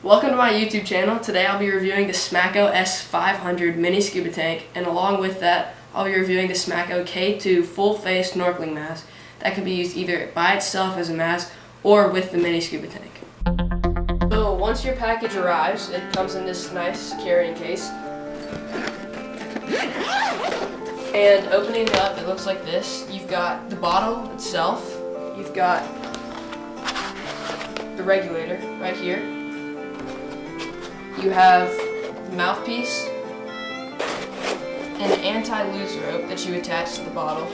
Welcome to my YouTube channel. Today I'll be reviewing the SMACO S500 mini scuba tank, and along with that I'll be reviewing the SMACO K2 full face snorkeling mask that can be used either by itself as a mask or with the mini scuba tank. So once your package arrives, it comes in this nice carrying case. And opening it up, it looks like this. You've got the bottle itself, you've got the regulator right here. You have the mouthpiece and an anti-loose rope that you attach to the bottle.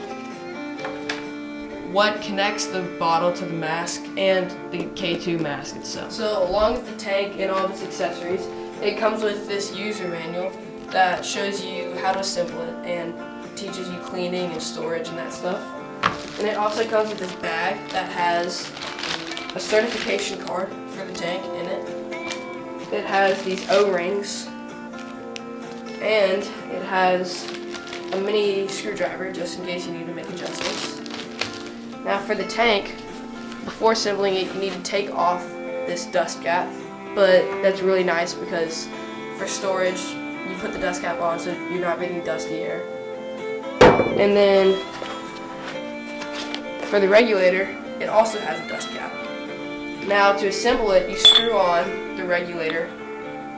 What connects the bottle to the mask and the K2 mask itself. So along with the tank and all of its accessories, it comes with this user manual that shows you how to assemble it and teaches you cleaning and storage and that stuff. And it also comes with this bag that has a certification card for the tank in it. It has these O-rings, and it has a mini screwdriver just in case you need to make adjustments. Now for the tank, before assembling it, you need to take off this dust cap, but that's really nice because for storage, you put the dust cap on so you're not breathing dusty air. And then for the regulator, it also has a dust cap. Now to assemble it, you screw on the regulator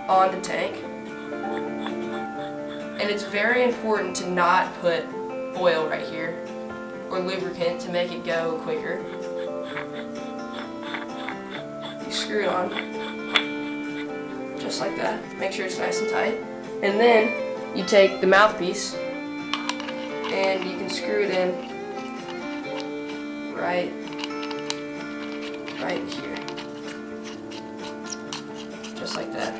on the tank. And it's very important to not put oil right here or lubricant to make it go quicker. You screw it on just like that. Make sure it's nice and tight. And then you take the mouthpiece and you can screw it in right here. Just like that.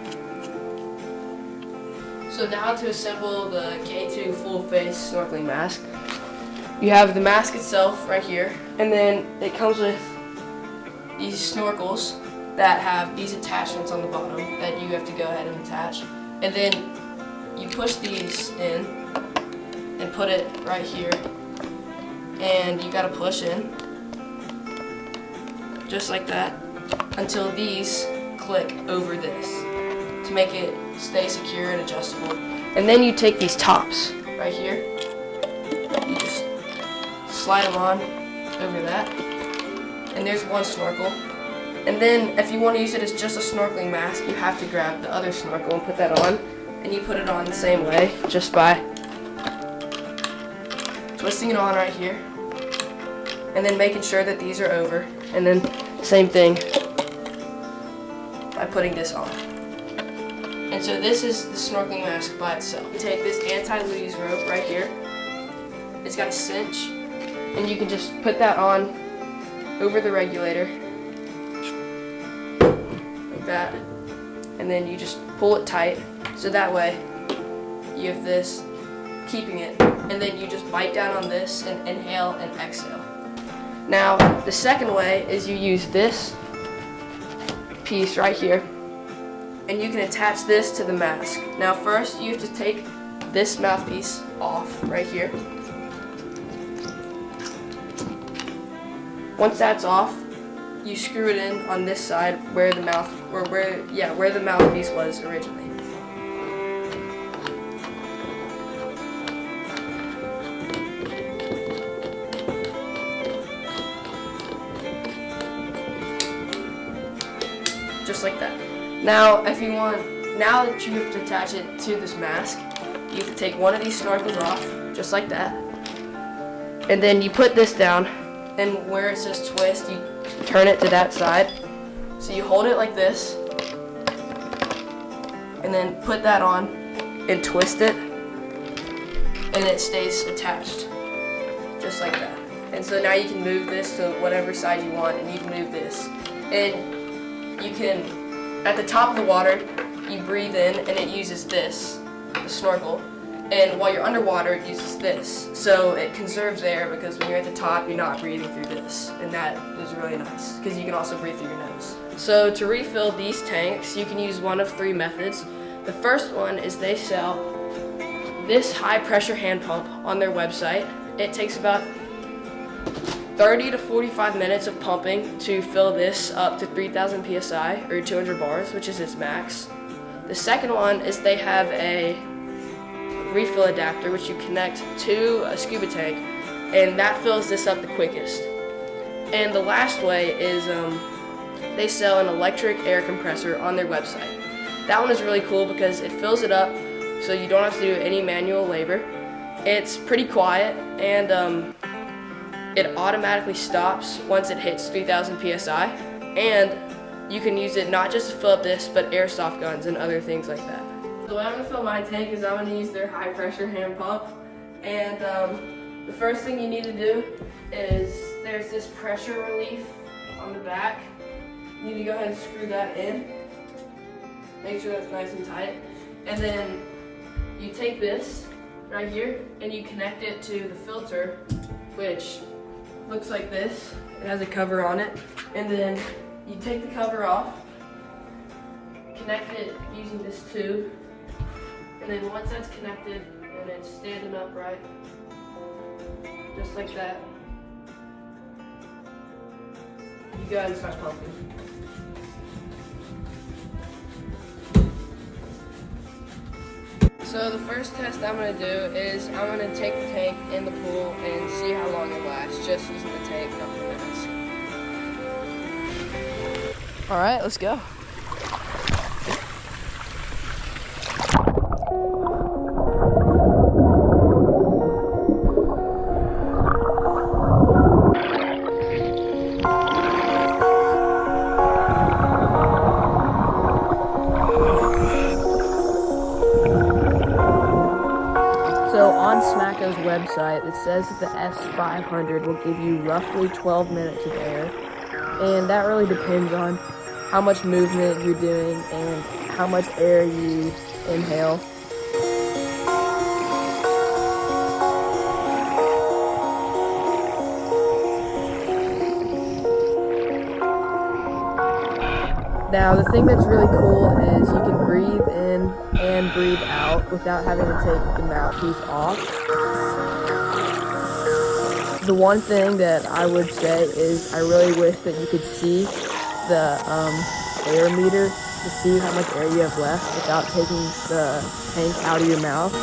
So now to assemble the K2 full face snorkeling mask. You have the mask itself right here, and then it comes with these snorkels that have these attachments on the bottom that you have to go ahead and attach. And then you push these in and put it right here, and you gotta push in just like that until these click over this to make it stay secure and adjustable. And then you take these tops right here, you just slide them on over that, and there's one snorkel. And then if you want to use it as just a snorkeling mask, you have to grab the other snorkel and put that on, and you put it on the same way just by twisting it on right here and then making sure that these are over, and then same thing by putting this on. And so this is the snorkeling mask by itself. You take this anti-loose rope right here. It's got a cinch, and you can just put that on over the regulator like that, and then you just pull it tight so that way you have this keeping it, and then you just bite down on this and inhale and exhale. Now the second way is you use this piece right here, and you can attach this to the mask. Now first you have to take this mouthpiece off right here. Once that's off, you screw it in on this side where the where the mouthpiece was originally. Just like that. Now that you have to attach it to this mask, you have to take one of these snorkels off, just like that. And then you put this down, and where it says twist, you turn it to that side. So you hold it like this, and then put that on and twist it, and it stays attached, just like that. And so now you can move this to whatever side you want, and you can move this. And you can, at the top of the water, you breathe in and it uses this, the snorkel, and while you're underwater it uses this. So it conserves air because when you're at the top you're not breathing through this, and that is really nice because you can also breathe through your nose. So to refill these tanks, you can use one of three methods. The first one is they sell this high pressure hand pump on their website. It takes about 30 to 45 minutes of pumping to fill this up to 3,000 psi or 200 bars, which is its max. The second one is they have a refill adapter which you connect to a scuba tank, and that fills this up the quickest. And the last way is they sell an electric air compressor on their website. That one is really cool because it fills it up so you don't have to do any manual labor. It's pretty quiet, and it automatically stops once it hits 3,000 psi, and you can use it not just to fill up this, but airsoft guns and other things like that. The way I'm going to fill my tank is I'm going to use their high pressure hand pump, and the first thing you need to do is there's this pressure relief on the back. You need to go ahead and screw that in. Make sure that's nice and tight. And then you take this right here and you connect it to the filter, which looks like this. It has a cover on it. And then you take the cover off, connect it using this tube, and then once that's connected and it's standing upright, just like that, you go ahead and start pumping. So the first test I'm going to do is I'm going to take the tank in the pool and see how long it lasts, just using the tank a couple minutes. Alright, let's go. So on SMACO's website, it says that the S500 will give you roughly 12 minutes of air, and that really depends on how much movement you're doing and how much air you inhale. Now, the thing that's really cool is you can breathe in and breathe out without having to take the mouthpiece off. The one thing that I would say is I really wish that you could see the air meter to see how much air you have left without taking the tank out of your mouth.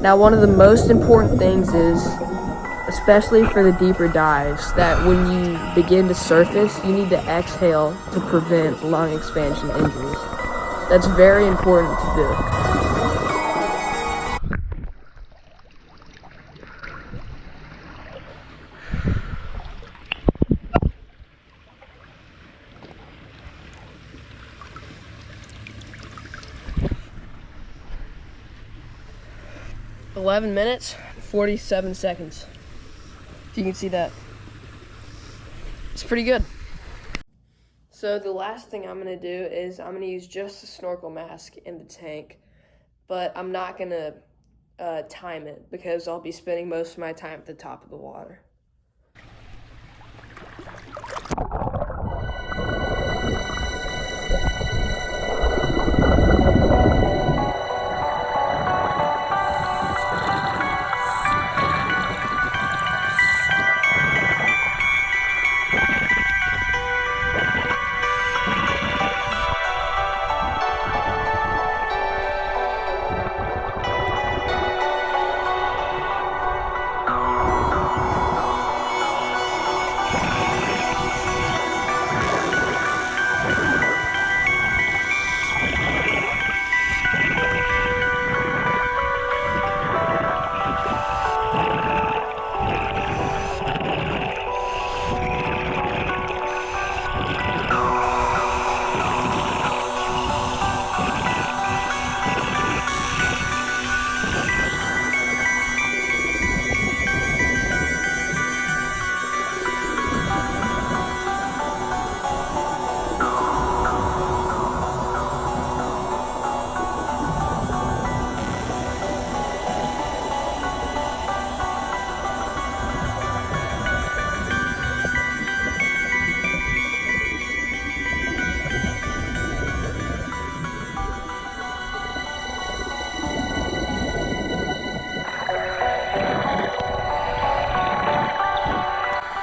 Now, one of the most important things is, especially for the deeper dives, that when you begin to surface, you need to exhale to prevent lung expansion injuries. That's very important to do. 11 minutes, 47 seconds. If you can see that. It's pretty good. So the last thing I'm gonna do is I'm gonna use just a snorkel mask in the tank, but I'm not gonna time it because I'll be spending most of my time at the top of the water.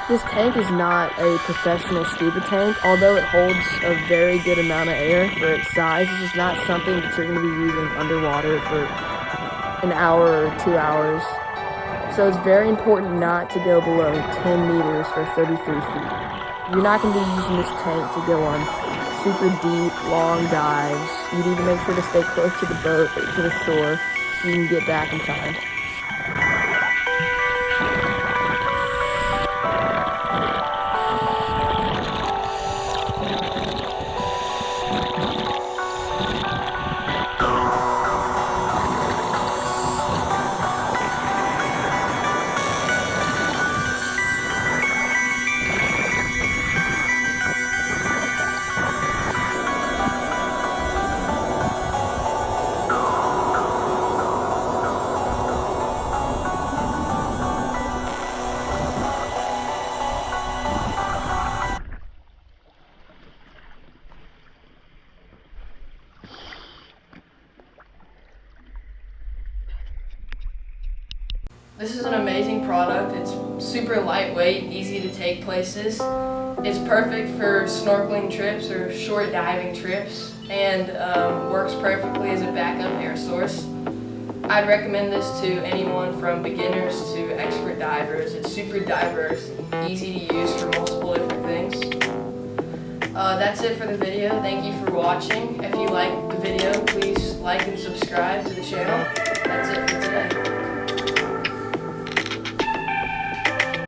This tank is not a professional scuba tank, although it holds a very good amount of air for its size. This is not something that you're going to be using underwater for an hour or 2 hours. So it's very important not to go below 10 meters or 33 feet. You're not going to be using this tank to go on super deep, long dives. You need to make sure to stay close to the boat or to the shore so you can get back in time. This is an amazing product. It's super lightweight, easy to take places. It's perfect for snorkeling trips or short diving trips, and works perfectly as a backup air source. I'd recommend this to anyone from beginners to expert divers. It's super diverse, easy to use for multiple different things. That's it for the video. Thank you for watching. If you liked the video, please like and subscribe to the channel. That's it for today.